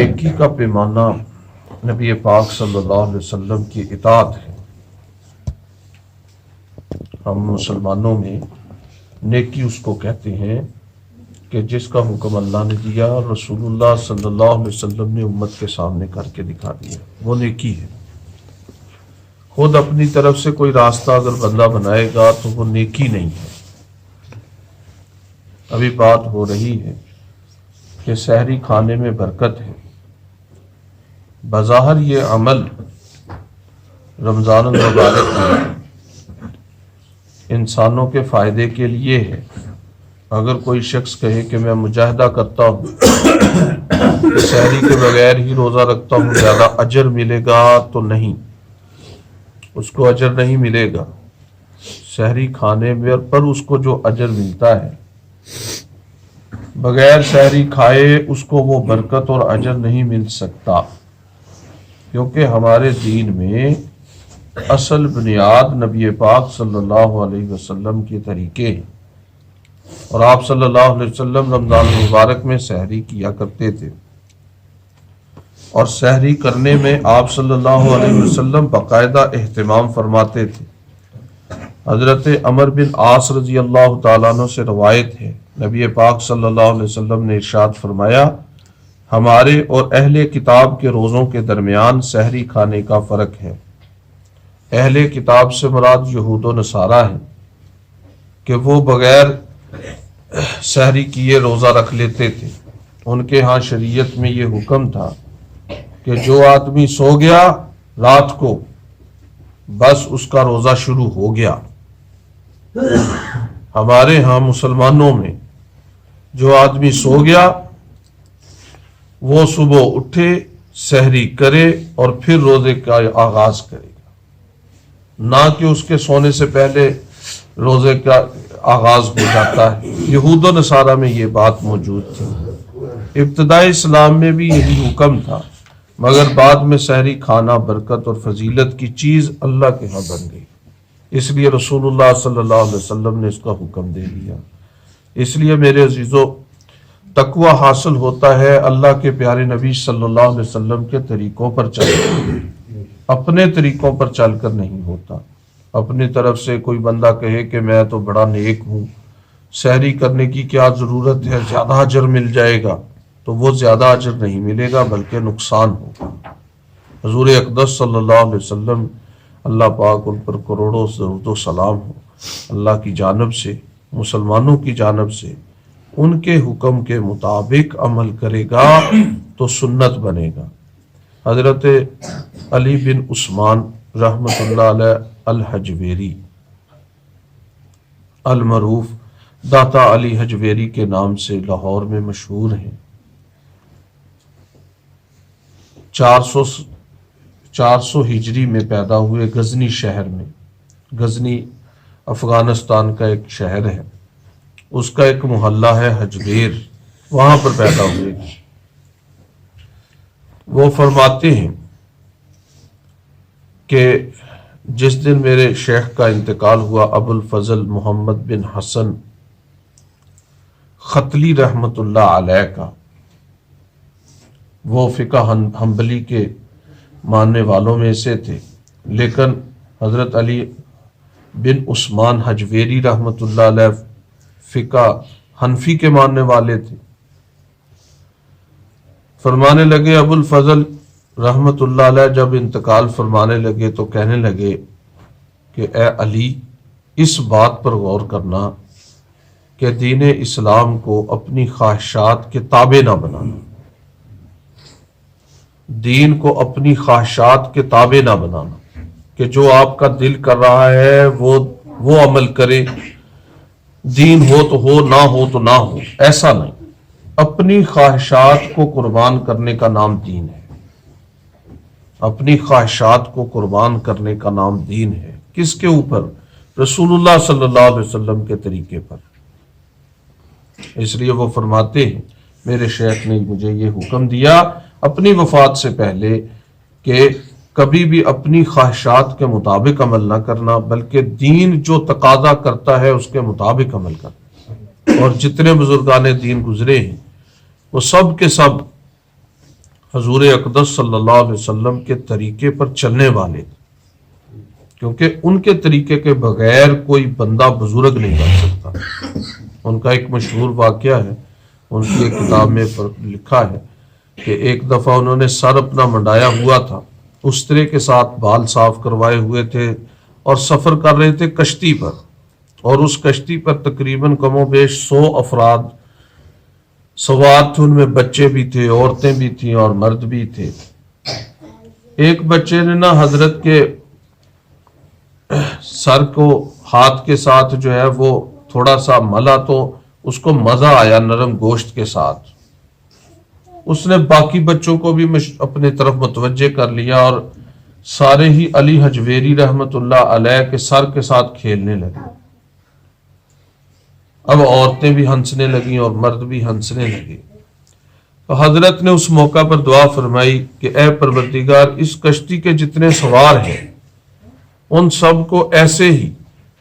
نیکی کا پیمانہ نبی پاک صلی اللہ علیہ وسلم کی اطاعت ہے۔ ہم مسلمانوں میں نیکی اس کو کہتے ہیں کہ جس کا حکم اللہ نے دیا اور رسول اللہ صلی اللہ علیہ وسلم نے امت کے سامنے کر کے دکھا دیا، وہ نیکی ہے۔ خود اپنی طرف سے کوئی راستہ اگر بندہ بنائے گا تو وہ نیکی نہیں ہے۔ ابھی بات ہو رہی ہے کہ سحری کھانے میں برکت ہے۔ بظاہر یہ عمل رمضان المبارک میں انسانوں کے فائدے کے لیے ہے۔ اگر کوئی شخص کہے کہ میں مجاہدہ کرتا ہوں، سحری کے بغیر ہی روزہ رکھتا ہوں، زیادہ اجر ملے گا، تو نہیں، اس کو اجر نہیں ملے گا۔ سحری کھانے میں پر اس کو جو اجر ملتا ہے، بغیر سحری کھائے اس کو وہ برکت اور اجر نہیں مل سکتا، کیونکہ ہمارے دین میں اصل بنیاد نبی پاک صلی اللہ علیہ وسلم کے طریقے ہیں، اور آپ صلی اللہ علیہ وسلم رمضان المبارک میں سحری کیا کرتے تھے، اور سحری کرنے میں آپ صلی اللہ علیہ وسلم باقاعدہ اہتمام فرماتے تھے۔ حضرت عمر بن عاص رضی اللہ تعالیٰ عنہ سے روایت ہے، نبی پاک صلی اللہ علیہ وسلم نے ارشاد فرمایا، ہمارے اور اہل کتاب کے روزوں کے درمیان سحری کھانے کا فرق ہے۔ اہل کتاب سے مراد یہود و نصارہ ہیں کہ وہ بغیر سحری کیے روزہ رکھ لیتے تھے۔ ان کے ہاں شریعت میں یہ حکم تھا کہ جو آدمی سو گیا رات کو، بس اس کا روزہ شروع ہو گیا۔ ہمارے ہاں مسلمانوں میں جو آدمی سو گیا وہ صبح اٹھے، سحری کرے اور پھر روزے کا آغاز کرے گا، نہ کہ اس کے سونے سے پہلے روزے کا آغاز ہو جاتا ہے۔ یہود و نصارہ میں یہ بات موجود تھی۔ ابتدائی اسلام میں بھی یہی حکم تھا، مگر بعد میں سحری کھانا برکت اور فضیلت کی چیز اللہ کے ہاں بن گئی، اس لیے رسول اللہ صلی اللہ علیہ وسلم نے اس کا حکم دے دیا۔ اس لیے میرے عزیزو، تقوی حاصل ہوتا ہے اللہ کے پیارے نبی صلی اللہ علیہ وسلم کے طریقوں پر چل کر، اپنے طریقوں پر چل کر نہیں ہوتا۔ اپنی طرف سے کوئی بندہ کہے کہ میں تو بڑا نیک ہوں، سحری کرنے کی کیا ضرورت ہے، زیادہ اجر مل جائے گا، تو وہ زیادہ اجر نہیں ملے گا بلکہ نقصان ہوگا۔ حضور اقدس صلی اللہ علیہ وسلم، اللہ پاک ان پر کروڑوں درود و سلام ہو، اللہ کی جانب سے، مسلمانوں کی جانب سے ان کے حکم کے مطابق عمل کرے گا تو سنت بنے گا۔ حضرت علی بن عثمان رحمۃ اللہ علیہ الحجویری، المعروف داتا علی حجویری کے نام سے لاہور میں مشہور ہیں، 400 ہجری میں پیدا ہوئے غزنی شہر میں۔ غزنی افغانستان کا ایک شہر ہے، اس کا ایک محلہ ہے حجویر، وہاں پر پیدا ہوئے۔ وہ فرماتے ہیں کہ جس دن میرے شیخ کا انتقال ہوا، ابو الفضل محمد بن حسن ختلی رحمت اللہ علیہ کا، وہ فقہ حنبلی کے ماننے والوں میں سے تھے، لیکن حضرت علی بن عثمان حجویری رحمت اللہ علیہ فقہ حنفی کے ماننے والے تھے۔ فرمانے لگے، ابو الفضل رحمت اللہ علیہ جب انتقال فرمانے لگے تو کہنے لگے کہ اے علی، اس بات پر غور کرنا کہ دین اسلام کو اپنی خواہشات کے تابع نہ بنانا، دین کو اپنی خواہشات کے تابع نہ بنانا، کہ جو آپ کا دل کر رہا ہے وہ عمل کرے، دین ہو تو ہو، نہ ہو تو نہ ہو، ایسا نہیں۔ اپنی خواہشات کو قربان کرنے کا نام دین ہے، اپنی خواہشات کو قربان کرنے کا نام دین ہے۔ کس کے اوپر؟ رسول اللہ صلی اللہ علیہ وسلم کے طریقے پر۔ اس لیے وہ فرماتے ہیں، میرے شیخ نے مجھے یہ حکم دیا اپنی وفات سے پہلے کہ کبھی بھی اپنی خواہشات کے مطابق عمل نہ کرنا، بلکہ دین جو تقاضا کرتا ہے اس کے مطابق عمل کرنا۔ اور جتنے بزرگان دین گزرے ہیں وہ سب کے سب حضور اقدس صلی اللہ علیہ وسلم کے طریقے پر چلنے والے تھے، کیونکہ ان کے طریقے کے بغیر کوئی بندہ بزرگ نہیں بن سکتا۔ ان کا ایک مشہور واقعہ ہے، ان کی ایک کتاب میں لکھا ہے کہ ایک دفعہ انہوں نے سر اپنا منڈایا ہوا تھا، استرے کے ساتھ بال صاف کروائے ہوئے تھے اور سفر کر رہے تھے کشتی پر، اور اس کشتی پر تقریباً کم و بیش 100 افراد سوار تھے، ان میں بچے بھی تھے، عورتیں بھی تھیں اور مرد بھی تھے۔ ایک بچے نے نا حضرت کے سر کو ہاتھ کے ساتھ جو ہے وہ تھوڑا سا ملا تو اس کو مزہ آیا نرم گوشت کے ساتھ، اس نے باقی بچوں کو بھی اپنے طرف متوجہ کر لیا اور سارے ہی علی حجویری رحمت اللہ علیہ کے سر کے ساتھ کھیلنے لگے۔ اب عورتیں بھی ہنسنے لگیں اور مرد بھی ہنسنے لگے۔ تو حضرت نے اس موقع پر دعا فرمائی کہ اے پروردگار، اس کشتی کے جتنے سوار ہیں ان سب کو ایسے ہی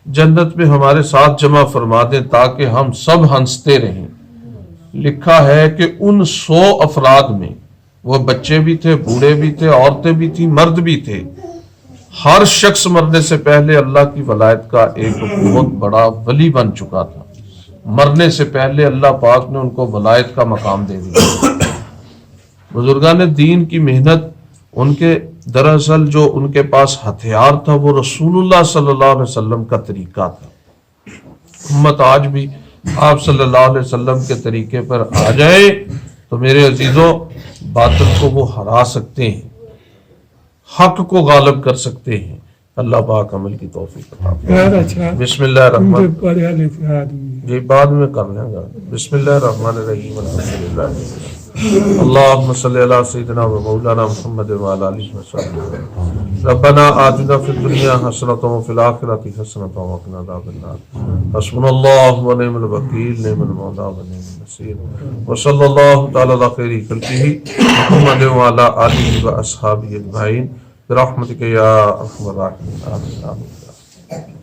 جنت میں ہمارے ساتھ جمع فرما دیں تاکہ ہم سب ہنستے رہیں۔ لکھا ہے کہ ان 100 افراد میں وہ بچے بھی تھے، بوڑھے بھی تھے، عورتیں بھی تھیں، مرد بھی تھے، ہر شخص مرنے سے پہلے اللہ کی ولایت کا ایک بہت بڑا ولی بن چکا تھا۔ مرنے سے پہلے اللہ پاک نے ان کو ولایت کا مقام دے دیا۔ بزرگان دین کی محنت، ان کے دراصل جو ان کے پاس ہتھیار تھا وہ رسول اللہ صلی اللہ علیہ وسلم کا طریقہ تھا۔ امت آج بھی آپ صلی اللہ علیہ وسلم کے طریقے پر آ جائے تو میرے عزیزوں باطل کو وہ ہرا سکتے ہیں، حق کو غالب کر سکتے ہیں۔ اللہ پاک عمل کی توفیق عطا فرمائے۔ بسم اللہ الرحمن، جی بعد میں کر لیں گا۔ بسم اللہ الرحمن الرحیم، الحمدللہ اللہم صلی علی سیدنا و مولانا محمد وعلی آلہ وصحبہ۔ ربنا آتنا فی الدنیا حسنۃ وفی الآخرۃ حسنۃ وقنا عذاب النار۔ حسبنا اللہ ونعم الوکیل، نعم المولا ونعم النصیر۔ وصلی اللہ تعالی علی خیر خلقہ محمد وعلی آلہ واصحابہ اجمعین برحمتک یا ارحم الراحمین، آمین آمین۔